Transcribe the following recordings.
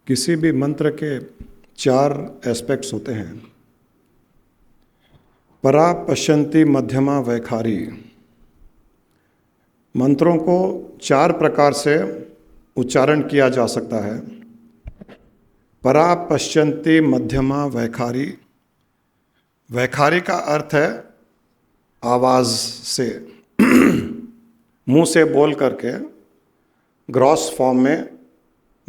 किसी भी मंत्र के 4 एस्पेक्ट्स होते हैं। परा, पश्यन्ति, मध्यमा, वैखारी। मंत्रों को 4 प्रकार से उच्चारण किया जा सकता है। परा, पश्यन्ति, मध्यमा, वैखारी। वैखारी का अर्थ है आवाज से मुंह से बोल करके ग्रॉस फॉर्म में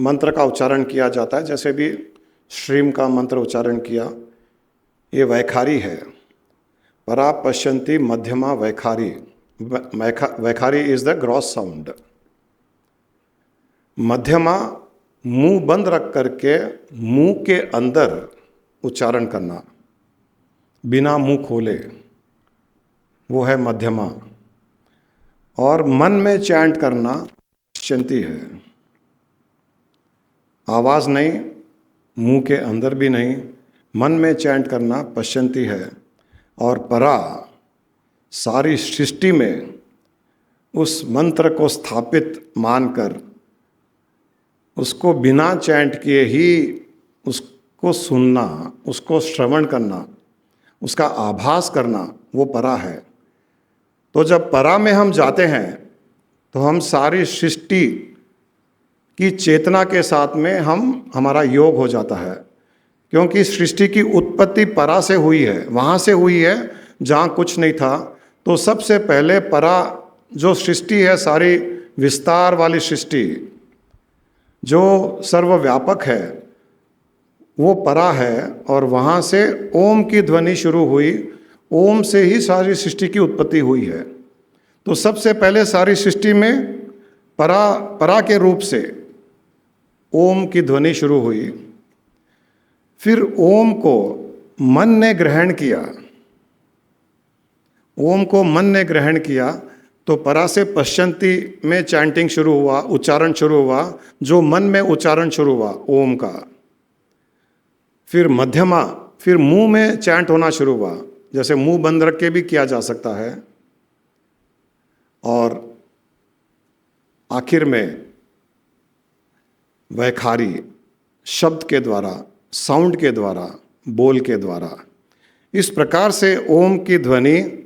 मंत्र का उच्चारण किया जाता है। जैसे भी श्रीम का मंत्र उच्चारण किया, ये वैखारी है। परा, पश्यन्ति, मध्यमा, वैखारी। वैखारी इज द ग्रॉस साउंड। मध्यमा मुंह बंद रख करके मुंह के अंदर उच्चारण करना, बिना मुंह खोले, वो है मध्यमा। और मन में चैंट करना पश्यन्ति है। आवाज नहीं, मुंह के अंदर भी नहीं, मन में चैंट करना पश्यन्ति है। और परा, सारी सृष्टि में उस मंत्र को स्थापित मानकर उसको बिना चैंट किए ही उसको सुनना, उसको श्रवण करना, उसका आभास करना, वो परा है। तो जब परा में हम जाते हैं तो हम सारी सृष्टि की चेतना के साथ में हमारा योग हो जाता है। क्योंकि सृष्टि की उत्पत्ति परा से हुई है, वहाँ से हुई है जहाँ कुछ नहीं था। तो सबसे पहले परा जो सृष्टि है, सारी विस्तार वाली सृष्टि जो सर्वव्यापक है, वो परा है। और वहाँ से ओम की ध्वनि शुरू हुई, ओम से ही सारी सृष्टि की उत्पत्ति हुई है। तो सबसे पहले सारी सृष्टि में परा के रूप से ओम की ध्वनि शुरू हुई। फिर ओम को मन ने ग्रहण किया। ओम को मन ने ग्रहण किया तो परा से पश्यन्ति में चैंटिंग शुरू हुआ, उच्चारण शुरू हुआ, जो मन में उच्चारण शुरू हुआ ओम का। फिर मध्यमा, फिर मुंह में चैंट होना शुरू हुआ, जैसे मुंह बंद रख के भी किया जा सकता है। और आखिर में वैखारी, शब्द के द्वारा, साउंड के द्वारा, बोल के द्वारा। इस प्रकार से ओम की ध्वनि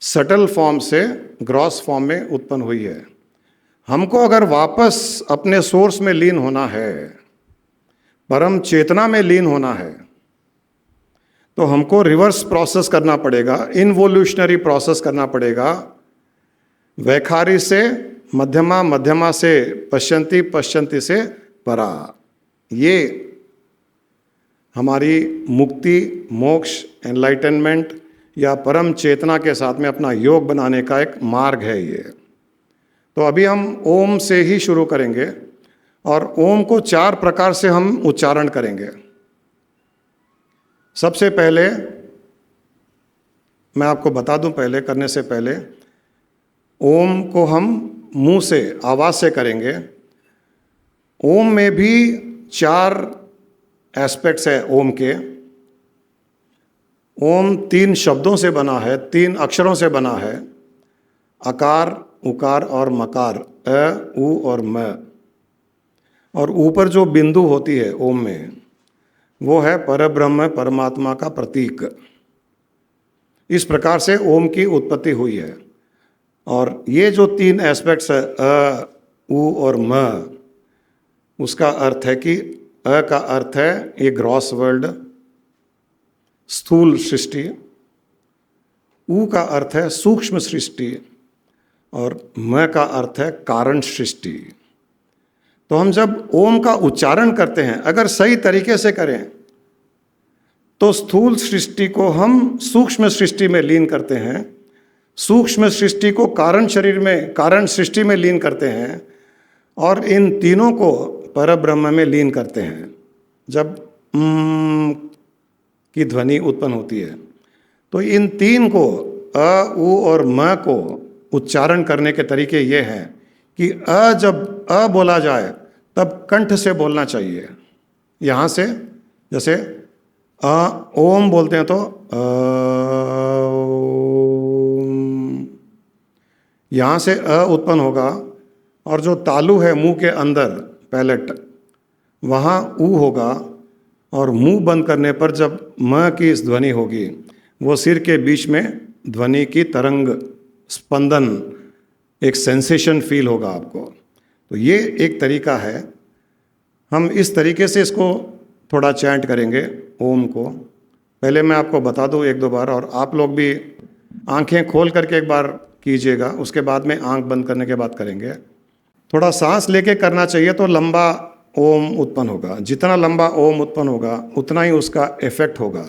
सटल फॉर्म से ग्रॉस फॉर्म में उत्पन्न हुई है। हमको अगर वापस अपने सोर्स में लीन होना है, परम चेतना में लीन होना है, तो हमको रिवर्स प्रोसेस करना पड़ेगा, इनवोल्यूशनरी प्रोसेस करना पड़ेगा। वैखारी से मध्यमा, मध्यमा से पश्यन्ति, पश्यन्ति से परा। ये हमारी मुक्ति, मोक्ष, एनलाइटनमेंट या परम चेतना के साथ में अपना योग बनाने का एक मार्ग है ये। तो अभी हम ओम से ही शुरू करेंगे और ओम को 4 प्रकार से हम उच्चारण करेंगे। सबसे पहले मैं आपको बता दूं, पहले करने से पहले, ओम को हम मुंह से, आवाज से करेंगे। ओम में भी 4 एस्पेक्ट्स है ओम के। ओम 3 शब्दों से बना है, 3 अक्षरों से बना है, अकार, उकार और मकार, अ, उ और म। और ऊपर जो बिंदु होती है ओम में, वो है परब्रह्म, परमात्मा का प्रतीक। इस प्रकार से ओम की उत्पत्ति हुई है। और ये जो 3 एस्पेक्ट्स है, अ, उ और म, उसका अर्थ है कि अ का अर्थ है ये ग्रॉस वर्ल्ड, स्थूल सृष्टि। उ का अर्थ है सूक्ष्म सृष्टि और म का अर्थ है कारण सृष्टि। तो हम जब ओम का उच्चारण करते हैं, अगर सही तरीके से करें, तो स्थूल सृष्टि को हम सूक्ष्म सृष्टि में लीन करते हैं, सूक्ष्म सृष्टि को कारण शरीर में, कारण सृष्टि में लीन करते हैं, और इन तीनों को परब्रह्म में लीन करते हैं। जब की ध्वनि उत्पन्न होती है, तो इन 3 को, अ, उ और म को उच्चारण करने के तरीके ये हैं कि जब अ बोला जाए तब कंठ से बोलना चाहिए। यहाँ से, जैसे ओम बोलते हैं तो यहाँ से उत्पन्न होगा। और जो तालु है मुंह के अंदर, पैलेट, वहाँ ऊ होगा, और मुंह बंद करने पर जब म की इस ध्वनि होगी, वो सिर के बीच में ध्वनि की तरंग, स्पंदन, एक सेंसेशन फील होगा आपको। तो ये एक तरीका है। हम इस तरीके से इसको थोड़ा चैंट करेंगे ओम को। पहले मैं आपको बता दूं एक दो बार, और आप लोग भी आंखें खोल करके एक बार कीजिएगा, उसके बाद में आंख बंद करने के बाद करेंगे। थोड़ा सांस लेके करना चाहिए तो लंबा ओम उत्पन्न होगा। जितना लंबा ओम उत्पन्न होगा उतना ही उसका इफेक्ट होगा।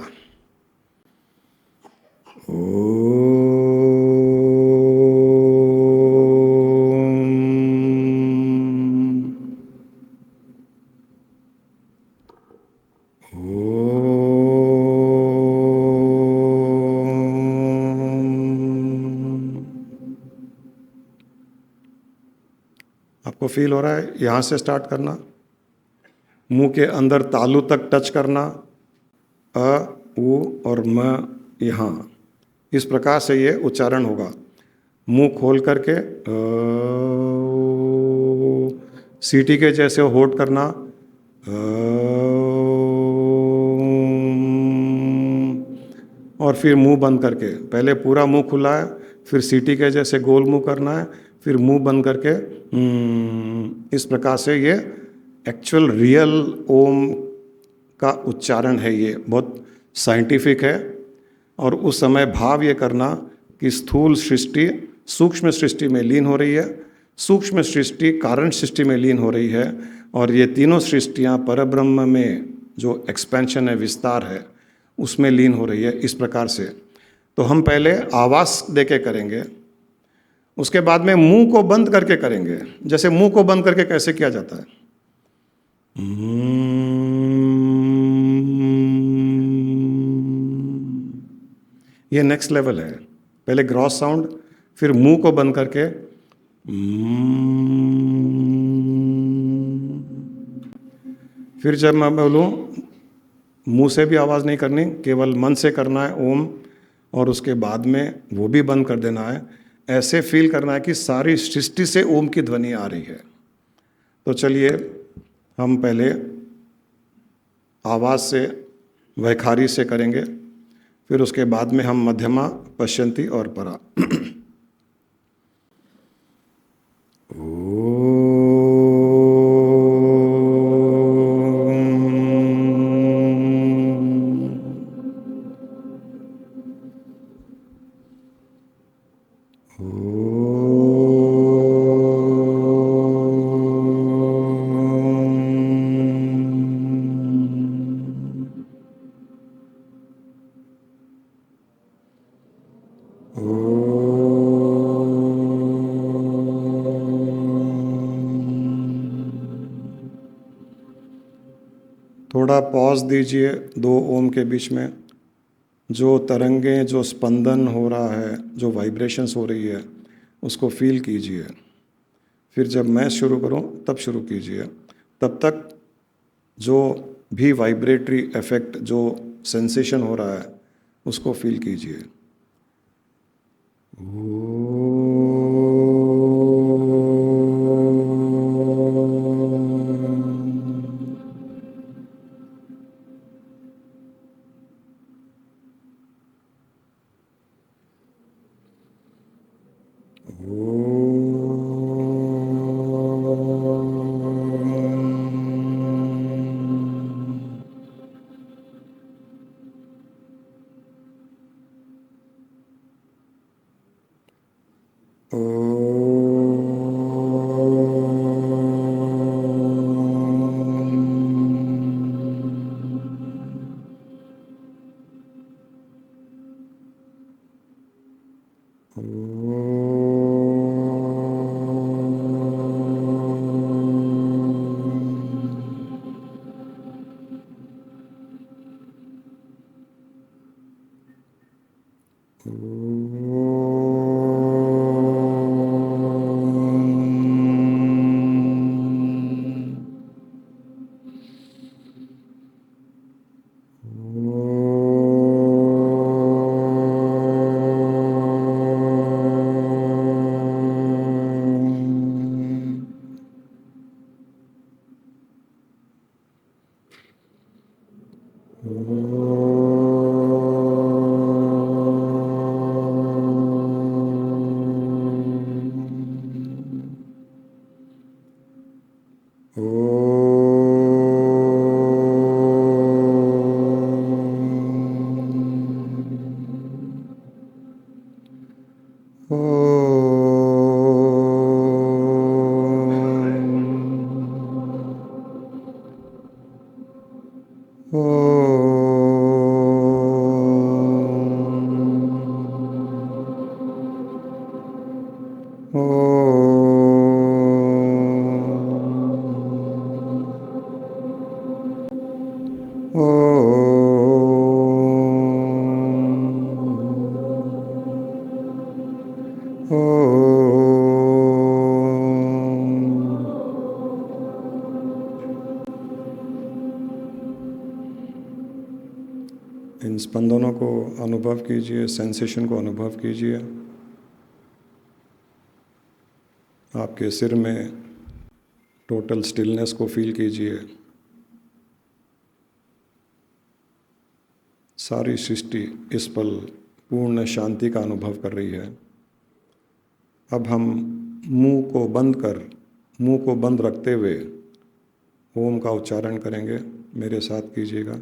आपको फील हो रहा है? यहाँ से स्टार्ट करना, मुंह के अंदर तालू तक टच करना, अ, उ और म यहाँ, इस प्रकार से ये उच्चारण होगा। मुंह खोल करके सीटी के जैसे होठ करना, और फिर मुंह बंद करके, पहले पूरा मुंह खुला है, फिर सीटी के जैसे गोल मुंह करना है, फिर मुंह बंद करके इस प्रकार से ये एक्चुअल रियल ओम का उच्चारण है। ये बहुत साइंटिफिक है। और उस समय भाव ये करना कि स्थूल सृष्टि सूक्ष्म सृष्टि में लीन हो रही है, सूक्ष्म सृष्टि कारण सृष्टि में लीन हो रही है, और ये तीनों सृष्टियाँ परब्रह्म में जो एक्सपेंशन है, विस्तार है, उसमें लीन हो रही है। इस प्रकार से तो हम पहले आवाज़ देके करेंगे, उसके बाद में मुंह को बंद करके करेंगे। जैसे मुंह को बंद करके कैसे किया जाता है? ये नेक्स्ट लेवल है। पहले ग्रॉस साउंड, फिर मुंह को बंद करके, फिर जब मैं बोलूँ मुंह से भी आवाज़ नहीं करनी, केवल मन से करना है ओम, और उसके बाद में वो भी बंद कर देना है। ऐसे फील करना है कि सारी सृष्टि से ओम की ध्वनि आ रही है। तो चलिए हम पहले आवाज़ से, वैखारी से करेंगे, फिर उसके बाद में हम मध्यमा, पश्यंती और परा। थोड़ा पॉज दीजिए दो ओम के बीच में। जो तरंगें, जो स्पंदन हो रहा है, जो वाइब्रेशंस हो रही है, उसको फील कीजिए। फिर जब मैं शुरू करूं तब शुरू कीजिए। तब तक जो भी वाइब्रेटरी इफेक्ट, जो सेंसेशन हो रहा है, उसको फील कीजिए। इन स्पंदनों को अनुभव कीजिए, सेंसेशन को अनुभव कीजिए। आपके सिर में टोटल स्टिलनेस को फील कीजिए। सारी सृष्टि इस पल पूर्ण शांति का अनुभव कर रही है। अब हम मुंह को बंद रखते हुए ओम का उच्चारण करेंगे। मेरे साथ कीजिएगा।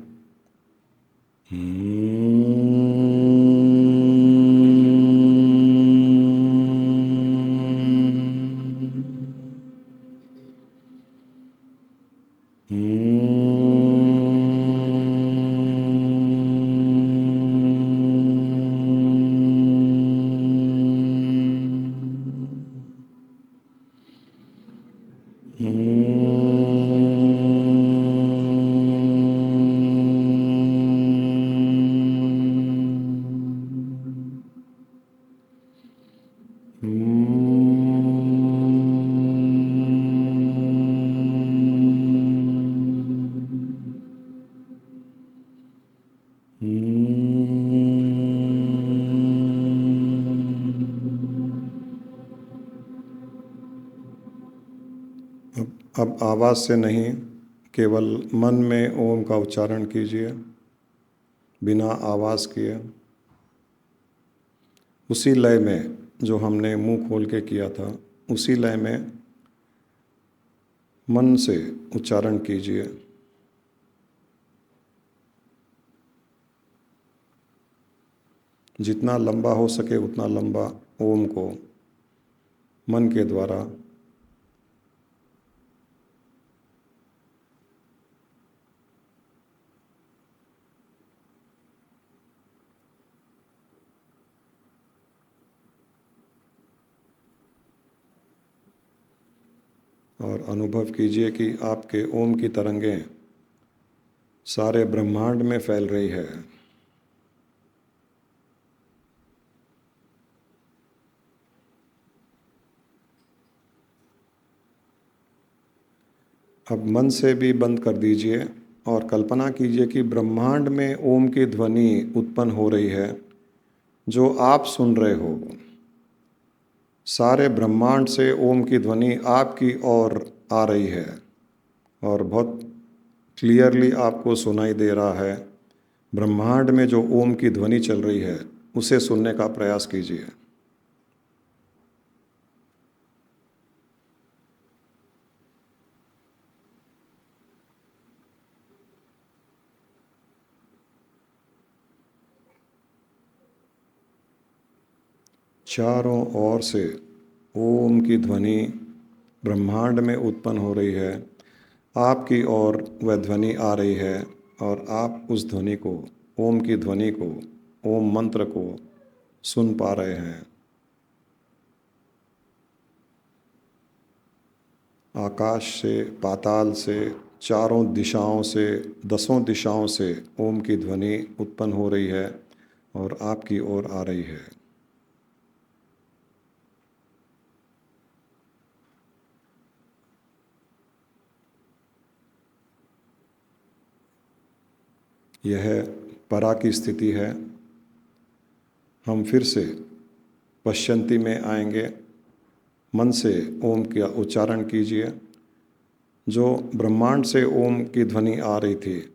अब आवाज़ से नहीं, केवल मन में ओम का उच्चारण कीजिए, बिना आवाज़ किए। उसी लय में जो हमने मुंह खोल के किया था, उसी लय में मन से उच्चारण कीजिए। जितना लंबा हो सके उतना लंबा ओम को मन के द्वारा और अनुभव कीजिए कि आपके ओम की तरंगें सारे ब्रह्मांड में फैल रही है। अब मन से भी बंद कर दीजिए और कल्पना कीजिए कि ब्रह्मांड में ओम की ध्वनि उत्पन्न हो रही है, जो आप सुन रहे हो। सारे ब्रह्मांड से ओम की ध्वनि आपकी ओर आ रही है और बहुत क्लियरली आपको सुनाई दे रहा है। ब्रह्मांड में जो ओम की ध्वनि चल रही है, उसे सुनने का प्रयास कीजिए। चारों ओर से ओम की ध्वनि ब्रह्मांड में उत्पन्न हो रही है। आपकी ओर वह ध्वनि आ रही है और आप उस ध्वनि को, ओम की ध्वनि को, ओम मंत्र को सुन पा रहे हैं। आकाश से, पाताल से, चारों दिशाओं से, दसों दिशाओं से ओम की ध्वनि उत्पन्न हो रही है और आपकी ओर आ रही है। यह परा की स्थिति है। हम फिर से पश्यंती में आएंगे। मन से ओम का उच्चारण कीजिए। जो ब्रह्मांड से ओम की ध्वनि आ रही थी,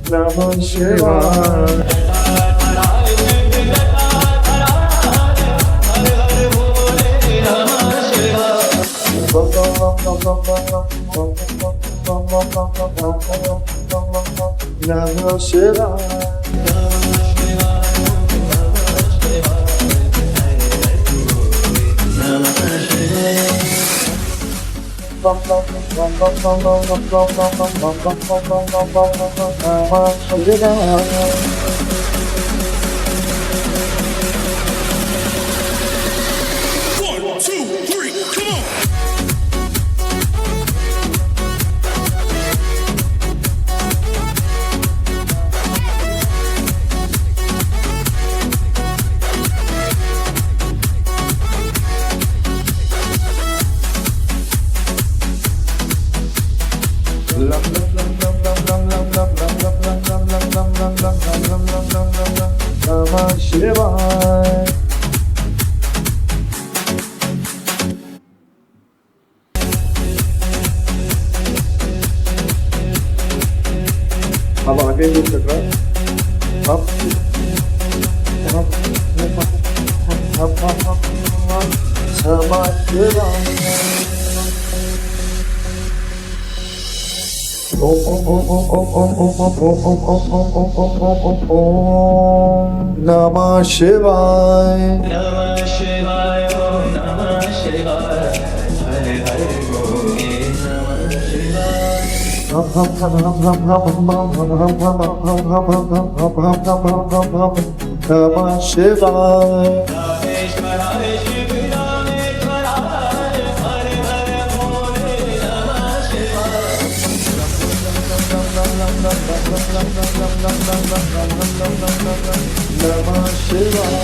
नमः शिवाय। नमः शिवाय। One, two, three, come on! नमः शिवाय। अब आगे भी चक्र अब नमः शिवाय। नमः शिवाय ओम नमः शिवाय हरे हरे बोले नमः शिवाय नमः शिवाय। रामेश्वराय शिव रामेश्वराय हरे हरे बोले नमः शिवाय नमः शिवाय।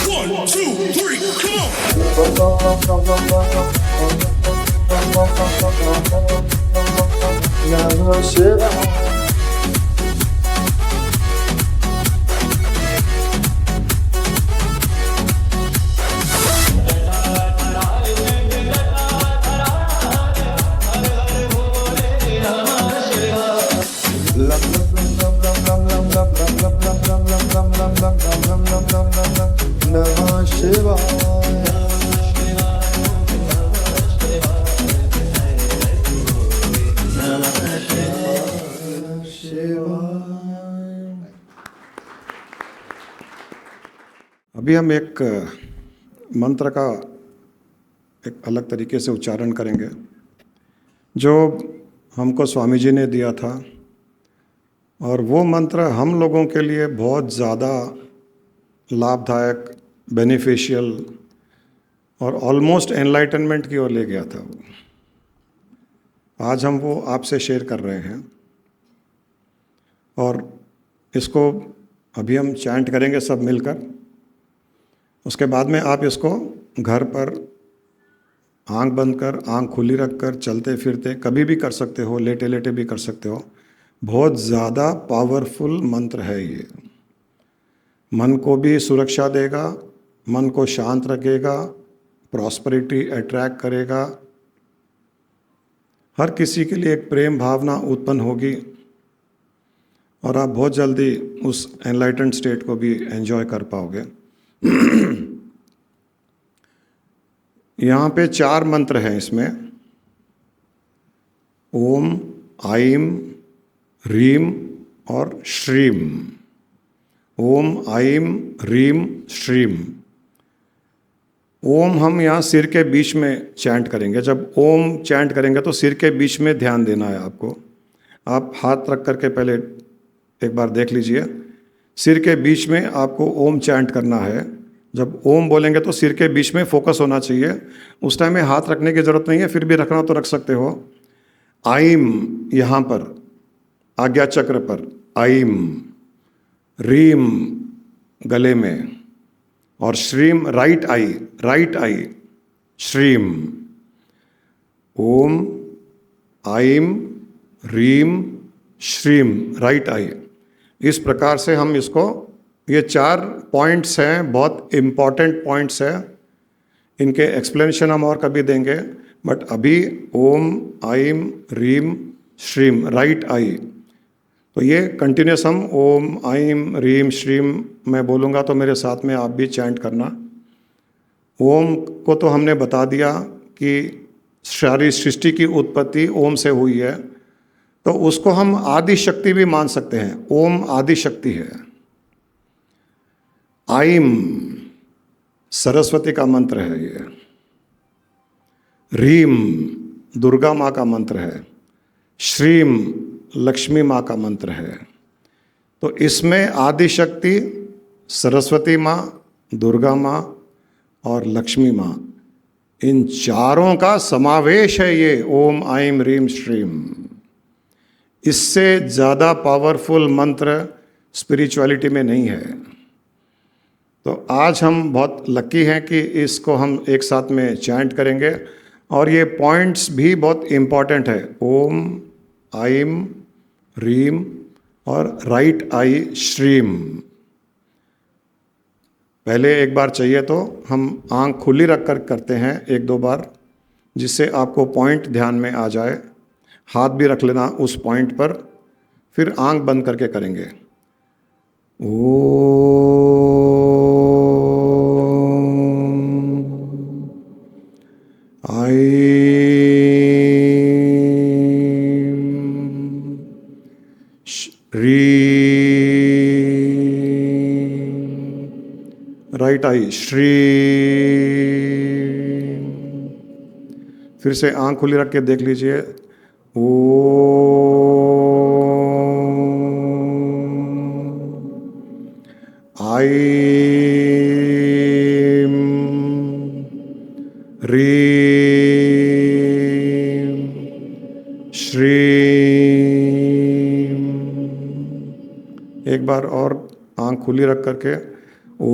One, two, three, come on! नमः शिवाय। नमः शिवाय। अभी हम एक मंत्र का एक अलग तरीके से उच्चारण करेंगे जो हमको स्वामी जी ने दिया था, और वो मंत्र हम लोगों के लिए बहुत ज़्यादा लाभदायक, बेनिफिशियल और ऑलमोस्ट एनलाइटनमेंट की ओर ले गया था। आज हम वो आपसे शेयर कर रहे हैं, और इसको अभी हम चैंट करेंगे सब मिलकर। उसके बाद में आप इसको घर पर आंख बंद कर, आंख खुली रख कर, चलते फिरते कभी भी कर सकते हो, लेटे लेटे भी कर सकते हो। बहुत ज़्यादा पावरफुल मंत्र है ये। मन को भी सुरक्षा देगा, मन को शांत रखेगा, प्रॉस्पेरिटी अट्रैक्ट करेगा, हर किसी के लिए एक प्रेम भावना उत्पन्न होगी, और आप बहुत जल्दी उस एनलाइटेंड स्टेट को भी एंजॉय कर पाओगे। यहाँ पे 4 मंत्र हैं इसमें। ओम, आइम, रीम और श्रीम। ओम, आइम, रीम, श्रीम। ओम हम यहाँ सिर के बीच में चैंट करेंगे। जब ओम चैंट करेंगे तो सिर के बीच में ध्यान देना है आपको। आप हाथ रख करके पहले एक बार देख लीजिए। सिर के बीच में आपको ओम चैंट करना है। जब ओम बोलेंगे तो सिर के बीच में फोकस होना चाहिए। उस टाइम में हाथ रखने की ज़रूरत नहीं है, फिर भी रखना तो रख सकते हो। आइम यहाँ पर आज्ञा चक्र पर, आइम, रीम गले में, और श्रीम राइट आई, श्रीम। ओम, आइम, रीम, श्रीम, राइट आई। इस प्रकार से हम इसको, ये 4 पॉइंट्स हैं, बहुत इम्पॉर्टेंट पॉइंट्स हैं। इनके एक्सप्लेनेशन हम और कभी देंगे। बट अभी ओम आइम रीम श्रीम, राइट आई, तो ये कंटिन्यूस हम ओम आइम रीम श्रीम मैं बोलूँगा तो मेरे साथ में आप भी चैंट करना। ओम को तो हमने बता दिया कि सारी सृष्टि की उत्पत्ति ओम से हुई है, तो उसको हम आदि शक्ति भी मान सकते हैं। ओम आदि शक्ति है। आइम सरस्वती का मंत्र है ये। रीम दुर्गा माँ का मंत्र है। श्रीम लक्ष्मी माँ का मंत्र है। तो इसमें आदि शक्ति सरस्वती माँ, दुर्गा माँ और लक्ष्मी माँ, इन चारों का समावेश है ये ओम आइम रीम श्रीम। इससे ज़्यादा पावरफुल मंत्र स्पिरिचुअलिटी में नहीं है। तो आज हम बहुत लकी हैं कि इसको हम एक साथ में चैंट करेंगे, और ये पॉइंट्स भी बहुत इम्पॉर्टेंट है। ओम आइम रीम और राइट आई श्रीम। पहले एक बार चाहिए तो हम आंख खुली रख कर करते हैं एक दो बार, जिससे आपको पॉइंट ध्यान में आ जाए। हाथ भी रख लेना उस पॉइंट पर, फिर आंख बंद करके करेंगे। Right I Shri. फिर से आंख खुली रख के देख लीजिए। ओ आई री श्री। एक बार और आंख खुली रख करके ओम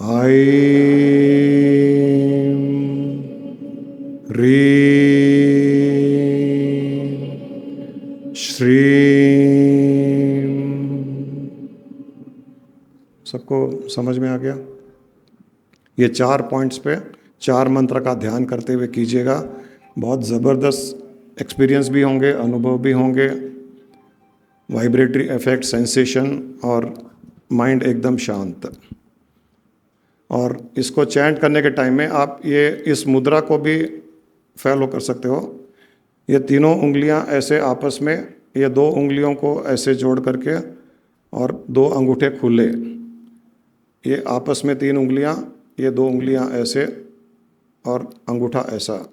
आइम रीम श्रीम। सबको समझ में आ गया? ये 4 पॉइंट्स पे 4 मंत्र का ध्यान करते हुए कीजिएगा। बहुत ज़बरदस्त एक्सपीरियंस भी होंगे, अनुभव भी होंगे, वाइब्रेटरी इफेक्ट, सेंसेशन, और माइंड एकदम शांत। और इसको चैंट करने के टाइम में आप ये इस मुद्रा को भी फॉलो कर सकते हो। ये तीनों उंगलियां ऐसे आपस में, ये 2 उंगलियों को ऐसे जोड़ करके और 2 अंगूठे खुले, ये आपस में 3 उंगलियां, ये 2 उंगलियां ऐसे और अंगूठा ऐसा,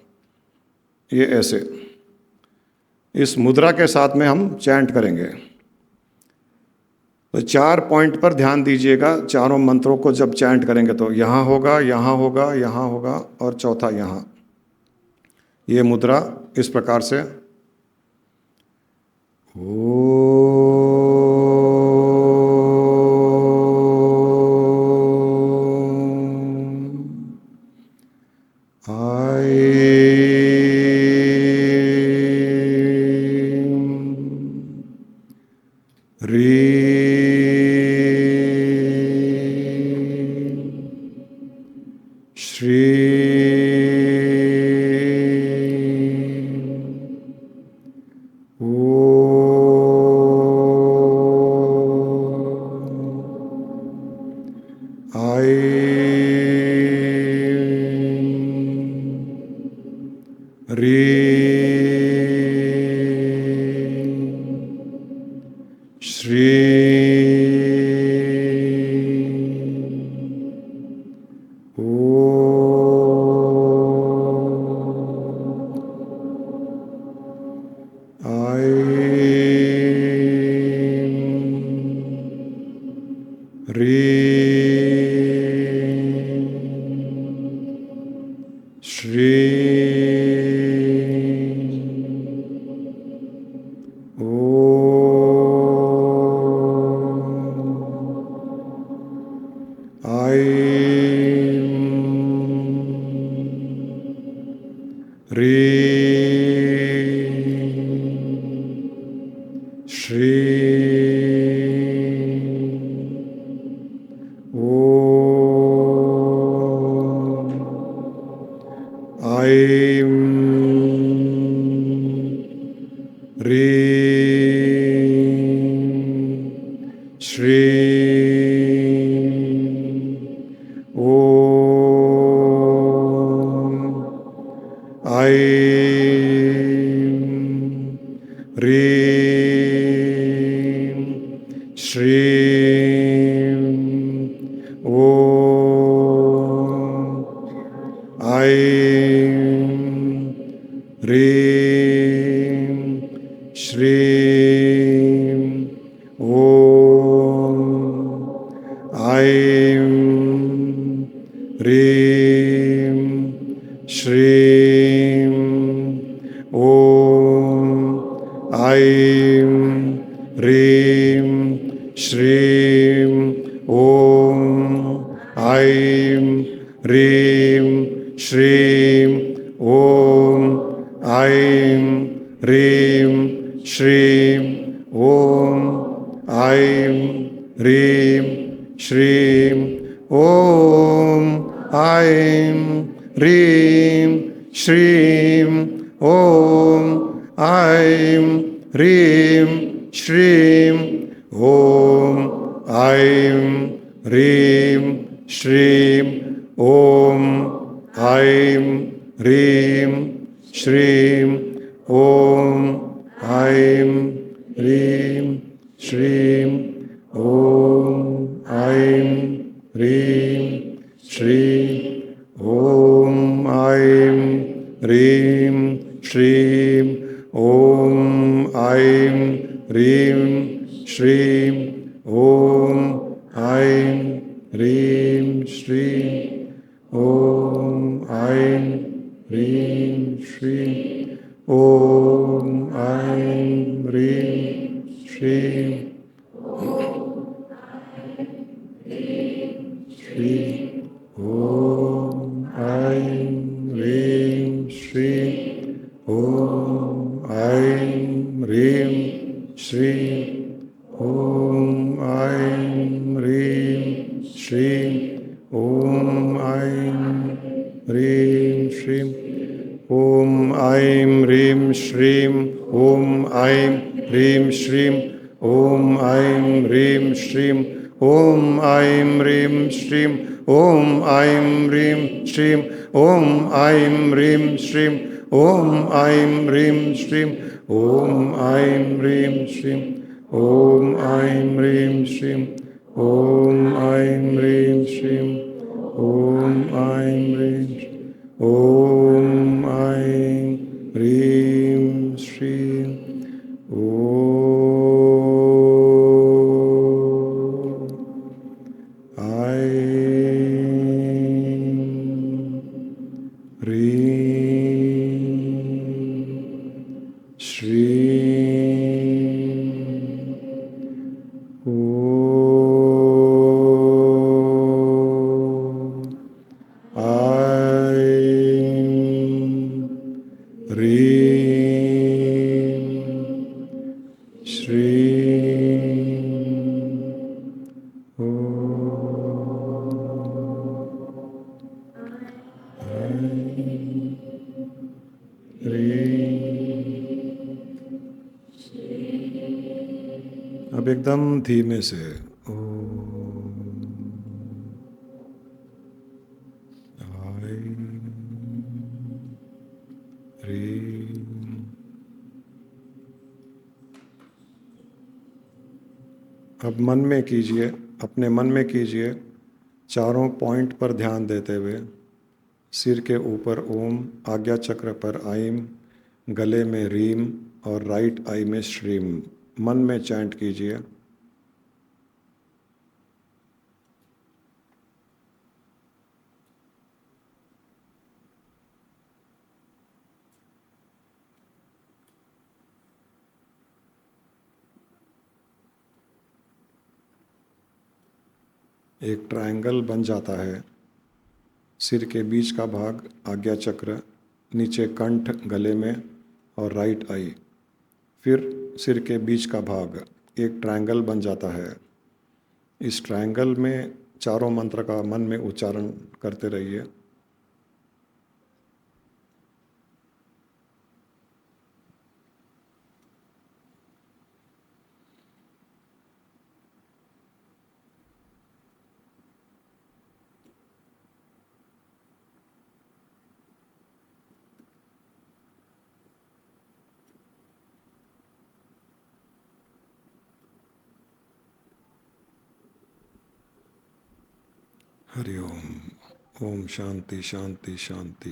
ये ऐसे। इस मुद्रा के साथ में हम चैंट करेंगे। तो 4 पॉइंट पर ध्यान दीजिएगा। चारों मंत्रों को जब चैंट करेंगे तो यहाँ होगा, यहाँ होगा, यहाँ होगा, और चौथा यहाँ। ये मुद्रा इस प्रकार से श्री। ओ ऐं ह्रीं श्रीं ॐ ऐं ह्रीं श्रीं ॐ ऐं ह्रीं श्रीं ॐ ऐं ह्रीं श्रीं ॐ ऐं ह्रीं श्रीं ॐ ऐं ह्रीं श्रीं ॐ ऐं ह्रीं श्रीं ॐ ऐं ह्रीं श्रीं ॐ ऐं ह्रीं श्रीं ॐ ऐं ह्रीं श्रीं ॐ ऐं ह्रीं श्रीं ॐ ऐं ह्रीं श्रीं ॐ ऐं ह्रीं श्रीं ॐ ऐं ह्रीं श्रीं ॐ ऐं ह्रीं श्रीं ॐ ऐं ह्रीं श्रीं ॐ ऐं ह्रीं श्रीं ॐ ऐं ह्रीं श्रीं ॐ ऐं ह्रीं श्रीं श्रीं ॐ ऐं ह्रीं श्रीं ॐ ऐं ह्रीं श्रीं ॐ ऐं ह्रीं श्रीं ॐ ऐं ह्रीं श्रीं ॐ ऐं ह्रीं श्रीं ॐ ऐं ह्रीं श्रीं ॐ ऐं ह्रीं श्रीं ॐ ऐं ह्रीं श्रीं ॐ ऐं ह्रीं श्रीं ॐ ऐं ह्रीं श्रीं ॐ ऐं ह्रीं श्रीं ॐ ऐं ह्रीं श्रीं ॐ ऐं ह्रीं श्रीं ॐ ऐं ह्रीं श्रीं ॐ ऐं ह्रीं ॐ ऐं ह्रीं श्रीं ॐ अब एकदम धीमे से अब मन में कीजिए, अपने मन में कीजिए, चारों पॉइंट पर ध्यान देते हुए सिर के ऊपर ओम, आज्ञा चक्र पर ऐं, गले में ह्रीं और राइट आई में श्रीं मन में चैंट कीजिए। एक ट्रायंगल बन जाता है। सिर के बीच का भाग आज्ञा चक्र, नीचे कंठ गले में और राइट आई। फिर सिर के बीच का भाग एक ट्रायंगल बन जाता है। इस ट्रायंगल में चारों मंत्र का मन में उच्चारण करते रहिए। हरि ओम। ओम शांति शांति शांति।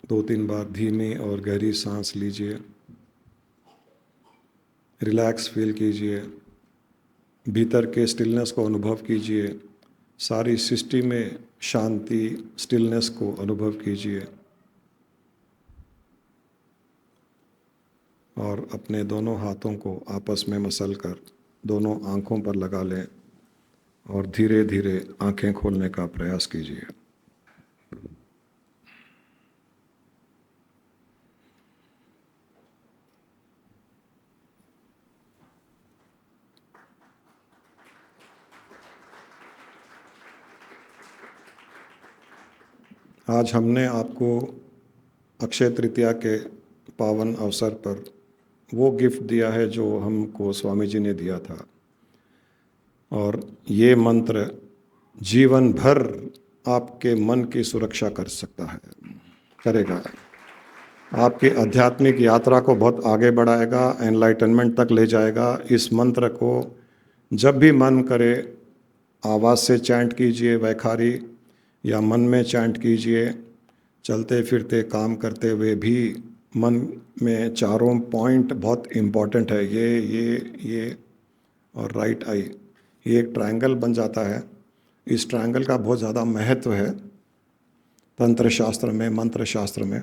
2-3 बार धीमी और गहरी सांस लीजिए, रिलैक्स फील कीजिए, भीतर के स्टिलनेस को अनुभव कीजिए, सारी सृष्टि में शांति स्टिलनेस को अनुभव कीजिए और अपने दोनों हाथों को आपस में मसल कर दोनों आँखों पर लगा लें और धीरे धीरे आँखें खोलने का प्रयास कीजिए। आज हमने आपको अक्षय तृतीया के पावन अवसर पर वो गिफ्ट दिया है जो हमको स्वामी जी ने दिया था, और ये मंत्र जीवन भर आपके मन की सुरक्षा कर सकता है, करेगा। आपकी आध्यात्मिक यात्रा को बहुत आगे बढ़ाएगा, एनलाइटनमेंट तक ले जाएगा। इस मंत्र को जब भी मन करे आवाज़ से चैंट कीजिए, वैखारी, या मन में चैंट कीजिए। चलते फिरते काम करते हुए भी मन में चारों पॉइंट बहुत इम्पॉर्टेंट है, ये और राइट आई, ये एक ट्रायंगल बन जाता है। इस ट्रायंगल का बहुत ज़्यादा महत्व है तंत्र शास्त्र में, मंत्र शास्त्र में।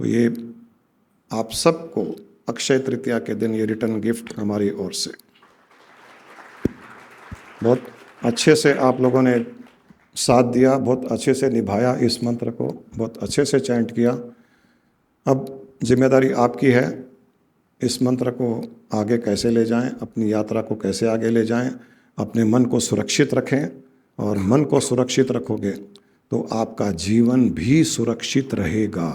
तो ये आप सबको अक्षय तृतीया के दिन ये रिटर्न गिफ्ट हमारी ओर से। बहुत अच्छे से आप लोगों ने साथ दिया, बहुत अच्छे से निभाया इस मंत्र को, बहुत अच्छे से चैंट किया। अब जिम्मेदारी आपकी है, इस मंत्र को आगे कैसे ले जाएं, अपनी यात्रा को कैसे आगे ले जाएं। अपने मन को सुरक्षित रखें, और मन को सुरक्षित रखोगे तो आपका जीवन भी सुरक्षित रहेगा।